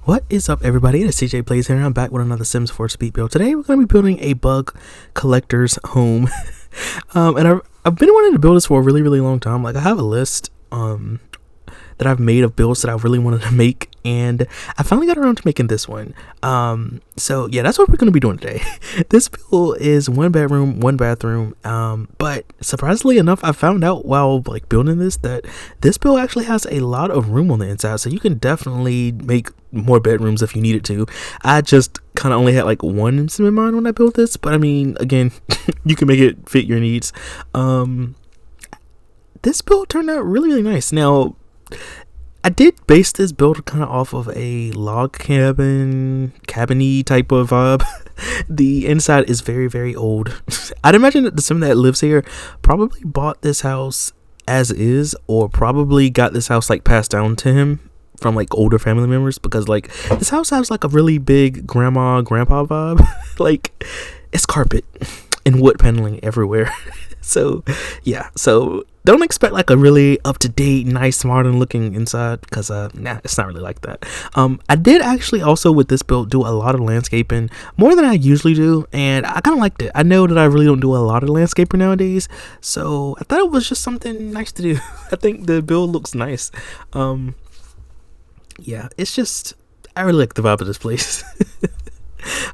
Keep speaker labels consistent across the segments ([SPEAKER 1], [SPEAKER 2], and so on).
[SPEAKER 1] What is up, everybody? It's CJ Plays here, and I'm back with another Sims 4 speed build. Today, we're going to be building a bug collector's home. And I've been wanting to build this for a really, really long time. Like, I have a list that I've made of builds that I really wanted to make, and I finally got around to making this one. So yeah, that's what we're going to be doing today. This build is 1 bedroom, 1 bathroom, but surprisingly enough, I found out while like building this that this build actually has a lot of room on the inside, so you can definitely make more bedrooms if you needed to. I just kind of only had like one sim in mind when I built this, but I mean, again, you can make it fit your needs. This build turned out really, really nice. Now, I did base this build kind of off of a log cabin-y type of vibe. The inside is very, very old. I'd imagine that the sim that lives here probably bought this house as is, or probably got this house like passed down to him from like older family members, because like this house has like a really big grandpa vibe. Like, it's carpet and wood paneling everywhere. So yeah, so don't expect like a really up-to-date, nice, modern looking inside, because nah, it's not really like that. I did actually also with this build do a lot of landscaping, more than I usually do, and I kind of liked it. I know that I really don't do a lot of landscaping nowadays, so I thought it was just something nice to do. I think the build looks nice. Yeah, it's just, I really like the vibe of this place.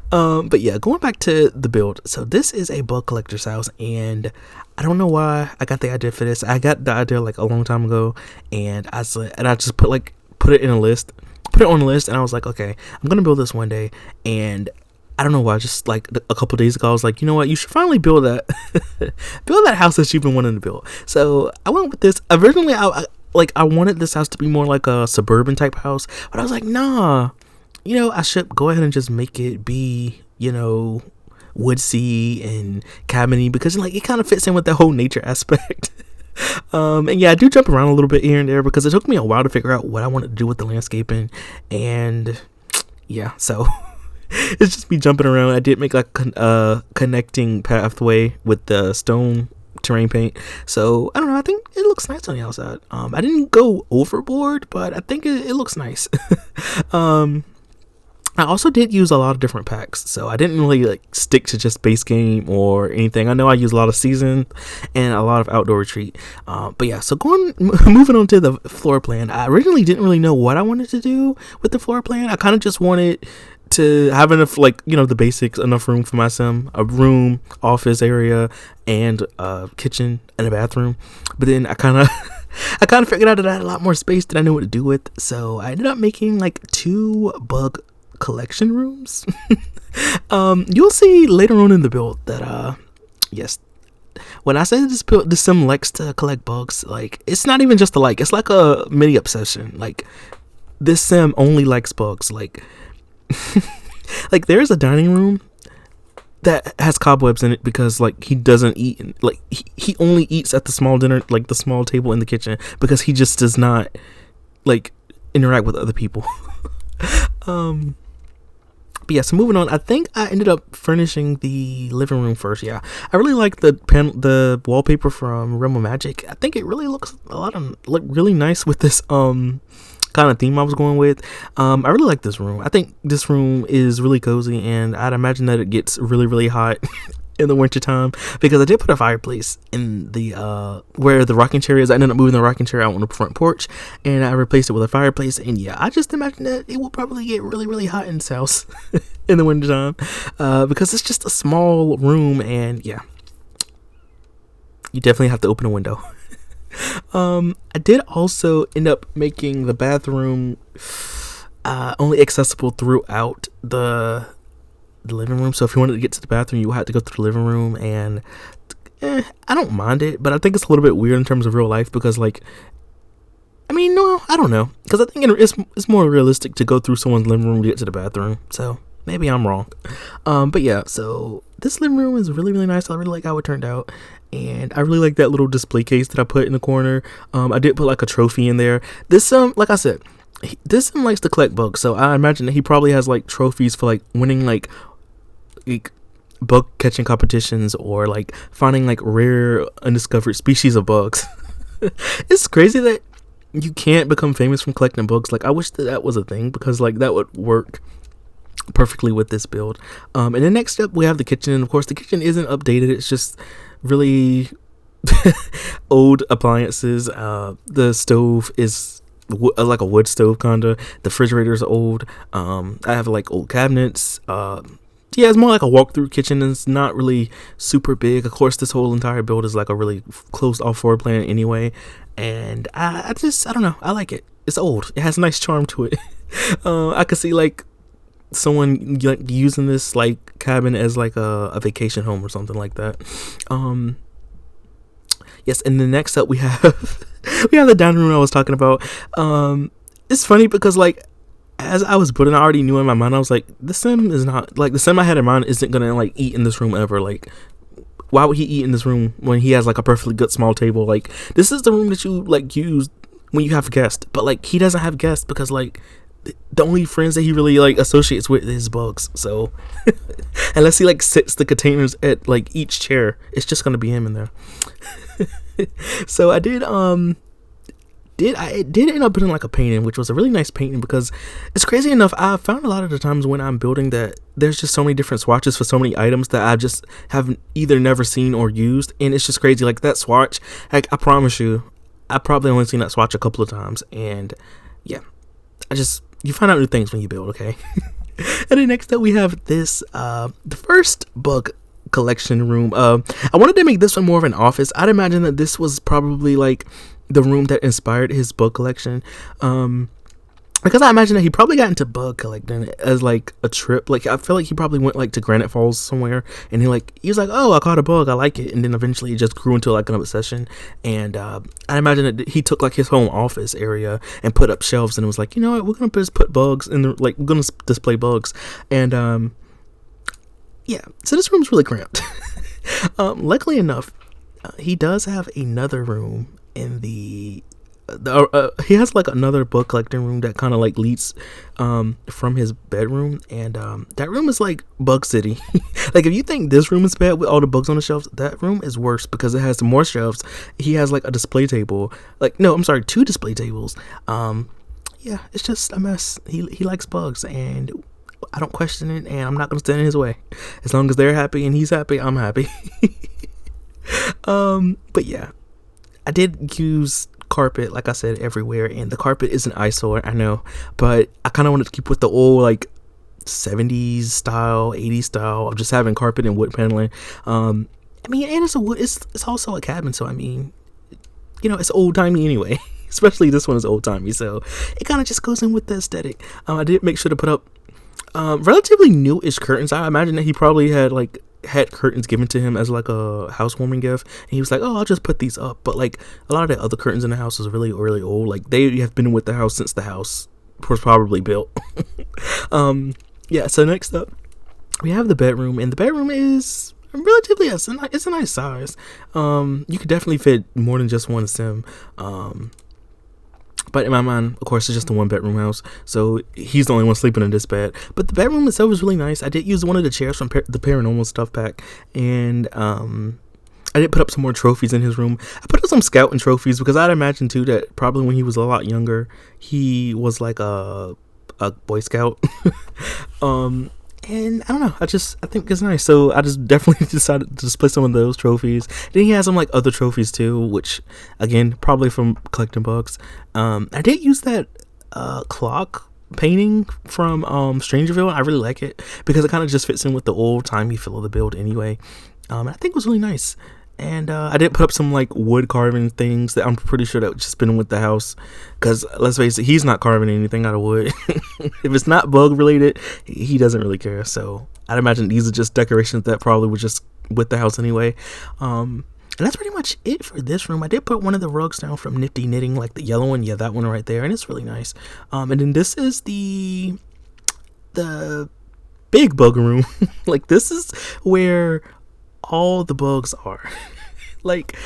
[SPEAKER 1] But yeah, going back to the build, so this is a bug collector's house, and I don't know why I got the idea for this. I got the idea like a long time ago, and I just put it on a list, and I was like, okay, I'm gonna build this one day. And I don't know why, just like a couple days ago, I was like, you know what, you should finally build that build that house that you've been wanting to build. So I went with this. Originally, I wanted this house to be more like a suburban type house, but I was like, nah, you know, I should go ahead and just make it be, you know, woodsy and cabiny, because like it kind of fits in with the whole nature aspect. And yeah, I do jump around a little bit here and there because it took me a while to figure out what I wanted to do with the landscaping. And yeah, so it's just me jumping around. I did make like a connecting pathway with the stone terrain paint, so I don't know, I think it looks nice on the outside. I didn't go overboard, but I think it looks nice. I also did use a lot of different packs, so I didn't really like stick to just base game or anything. I know I use a lot of season and a lot of outdoor retreat. But yeah, so moving on to the floor plan. I originally didn't really know what I wanted to do with the floor plan. I kind of just wanted to have enough, like, you know, the basics, enough room for my sim, a room, office area, and a kitchen and a bathroom. But then I kind of figured out that I had a lot more space that I knew what to do with, so I ended up making like 2 bug collection rooms. You'll see later on in the build that yes, when I say this sim likes to collect bugs, like, it's not even just a like, it's like a mini obsession. Like, this sim only likes bugs. Like like, there's a dining room that has cobwebs in it because like he doesn't eat, like he only eats at the small dinner, like the small table in the kitchen, because he just does not like interact with other people. But yeah, so moving on, I think I ended up furnishing the living room first. Yeah, I really like the wallpaper from Realm of Magic. I think it really looks really nice with this kind of theme I was going with. I really like this room. I think this room is really cozy, and I'd imagine that it gets really, really hot in the winter time, because I did put a fireplace in the where the rocking chair is. I ended up moving the rocking chair out on the front porch, and I replaced it with a fireplace. And yeah, I just imagine that it will probably get really, really hot in this house in the winter time, because it's just a small room, and yeah, you definitely have to open a window. I did also end up making the bathroom only accessible throughout the living room. So if you wanted to get to the bathroom, you had to go through the living room, and I don't mind it, but I think it's a little bit weird in terms of real life, because like, I mean, no, I don't know, because I think it's more realistic to go through someone's living room to get to the bathroom. So maybe I'm wrong. But yeah, so this living room is really, really nice. I really like how it turned out, and I really like that little display case that I put in the corner. I did put like a trophy in there. This like I said, this sim likes to collect bugs, so I imagine that he probably has like trophies for like winning like bug catching competitions, or like finding like rare undiscovered species of bugs. It's crazy that you can't become famous from collecting books. Like, I wish that was a thing, because like that would work perfectly with this build. And then next up we have the kitchen, and of course the kitchen isn't updated. It's just really old appliances. The stove is like a wood stove kinda. The refrigerator is old. I have like old cabinets. Yeah, it's more like a walkthrough kitchen, and it's not really super big. Of course, this whole entire build is like a really closed off floor plan anyway, and I don't know, I like it. It's old. It has a nice charm to it. I could see like someone like using this like cabin as like a vacation home or something like that. Yes, and then next up we have we have the dining room I was talking about. It's funny because like, as I was building, I already knew in my mind, I was like, the sim is not like, the sim I had in mind isn't gonna like eat in this room ever. Like, why would he eat in this room when he has like a perfectly good small table? Like, this is the room that you like use when you have guests, but like he doesn't have guests because like the only friends that he really like associates with is bugs. So unless he like sits the containers at like each chair, it's just gonna be him in there. So I did end up putting like a painting, which was a really nice painting, because it's crazy enough, I found a lot of the times when I'm building that there's just so many different swatches for so many items that I just have either never seen or used, and it's just crazy. Like that swatch, like I promise you, I probably only seen that swatch a couple of times, and yeah, you find out new things when you build, okay? And then next up we have this the first bug collection room. I wanted to make this one more of an office. I'd imagine that this was probably like the room that inspired his bug collection, because I imagine that he probably got into bug collecting as like a trip. Like, I feel like he probably went like to Granite Falls somewhere, and he was like, oh, I caught a bug, I like it, and then eventually it just grew into like an obsession. And I imagine that he took like his home office area and put up shelves, and it was like, you know what, we're gonna just put bugs in the, like, we're gonna display bugs. And yeah, so this room's really cramped. Luckily enough, he does have another room in the he has like another book collecting room that kind of like leads from his bedroom, and that room is like bug city. Like, if you think this room is bad with all the bugs on the shelves, that room is worse because it has more shelves. He has like a display table, like, no, I'm sorry, 2 display tables. Yeah, it's just a mess. He likes bugs, and I don't question it, and I'm not gonna stand in his way. As long as they're happy and he's happy, I'm happy. But yeah, I did use carpet, like I said, everywhere, and the carpet is an eyesore, I know, but I kind of wanted to keep with the old like 70s style, 80s style of just having carpet and wood paneling. I mean, and it's also a cabin, so I mean, you know, it's old timey anyway. Especially this one is old timey, so it kind of just goes in with the aesthetic. I did make sure to put up relatively newish curtains. I imagine that he probably had curtains given to him as like a housewarming gift, and he was like, oh, I'll just put these up. But like a lot of the other curtains in the house is really, really old. Like, they have been with the house since the house was probably built. Yeah, so next up we have the bedroom, and the bedroom is relatively, it's a nice size. You could definitely fit more than just one sim. But in my mind, of course, it's just a 1-bedroom house, so he's the only one sleeping in this bed. But the bedroom itself was really nice. I did use one of the chairs from the Paranormal Stuff Pack, and I did put up some more trophies in his room. I put up some scouting trophies because I'd imagine too that probably when he was a lot younger, he was like a Boy Scout. And I don't know, I think it's nice, so I just definitely decided to display some of those trophies. Then he has some like other trophies too, which again, probably from collecting bugs. I did use that clock painting from Strangerville. I really like it because it kind of just fits in with the old timey feel of the build anyway. I think it was really nice. And I did put up some like wood carving things that I'm pretty sure that just been with the house, because let's face it, he's not carving anything out of wood. If it's not bug related, he doesn't really care. So I'd imagine these are just decorations that probably were just with the house anyway. And that's pretty much it for this room. I did put one of the rugs down from Nifty Knitting, like the yellow one. Yeah, that one right there, and it's really nice. And then this is the big bug room. Like, this is where all the bugs are. Like,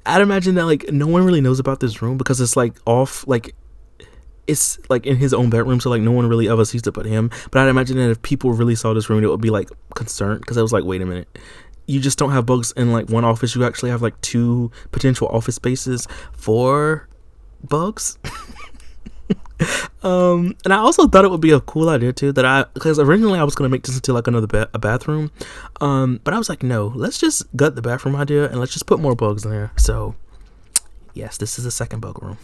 [SPEAKER 1] I'd imagine that like no one really knows about this room because it's like off, like it's like in his own bedroom, so like no one really ever sees it but him. But I'd imagine that if people really saw this room, it would be like concerned, because I was like, wait a minute, you just don't have bugs in like one office, you actually have like 2 potential office spaces for bugs. And I also thought it would be a cool idea too, because originally I was gonna make this into like another a bathroom, but I was like, no, let's just gut the bathroom idea and let's just put more bugs in there. So yes, this is the second bug room.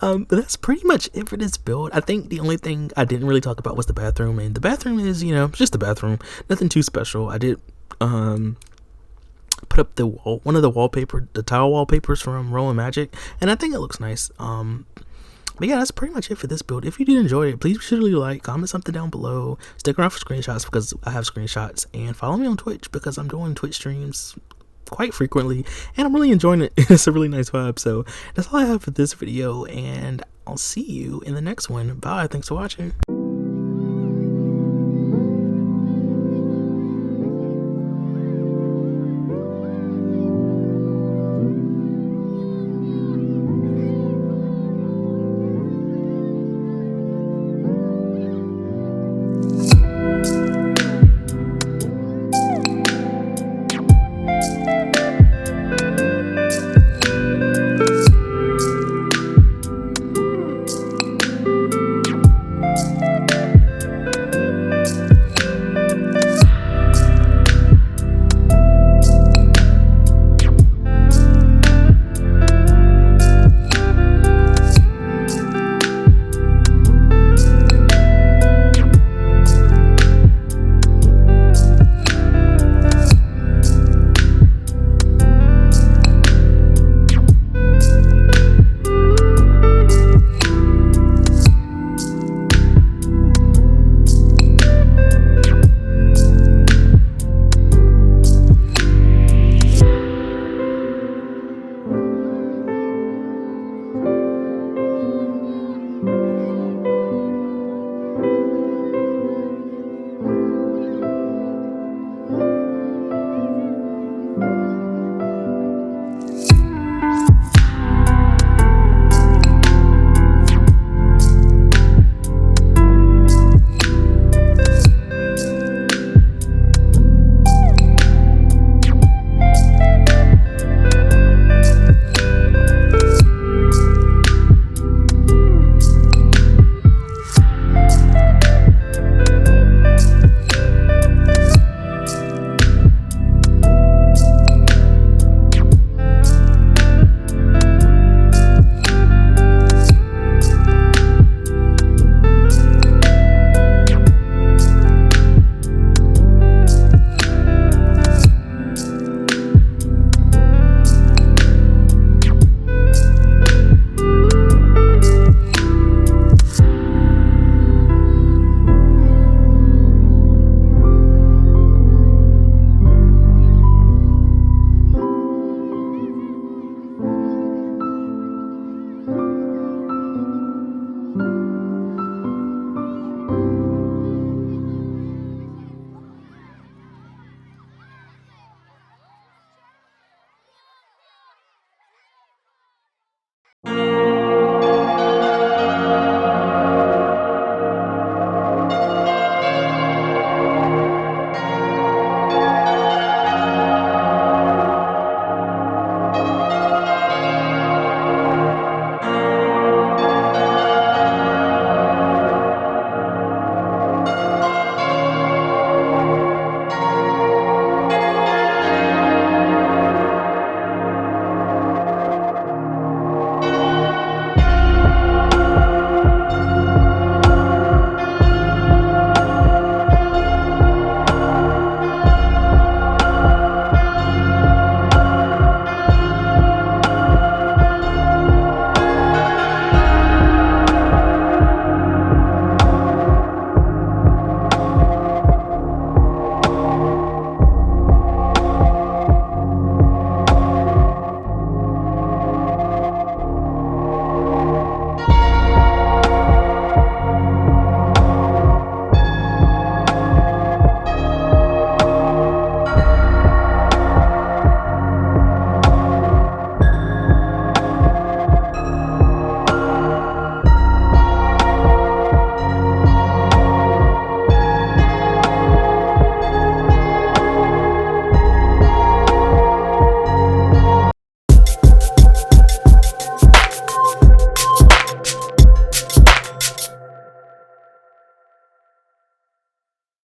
[SPEAKER 1] But that's pretty much it for this build. I think the only thing I didn't really talk about was the bathroom, and the bathroom is, just the bathroom, nothing too special. I did put up one of the tile wallpapers from Roman Magic, and I think it looks nice. But yeah, that's pretty much it for this build. If you did enjoy it, please be sure to leave a like, comment something down below, stick around for screenshots because I have screenshots, and follow me on Twitch because I'm doing Twitch streams quite frequently, and I'm really enjoying it. It's a really nice vibe. So that's all I have for this video, and I'll see you in the next one. Bye. Thanks for watching.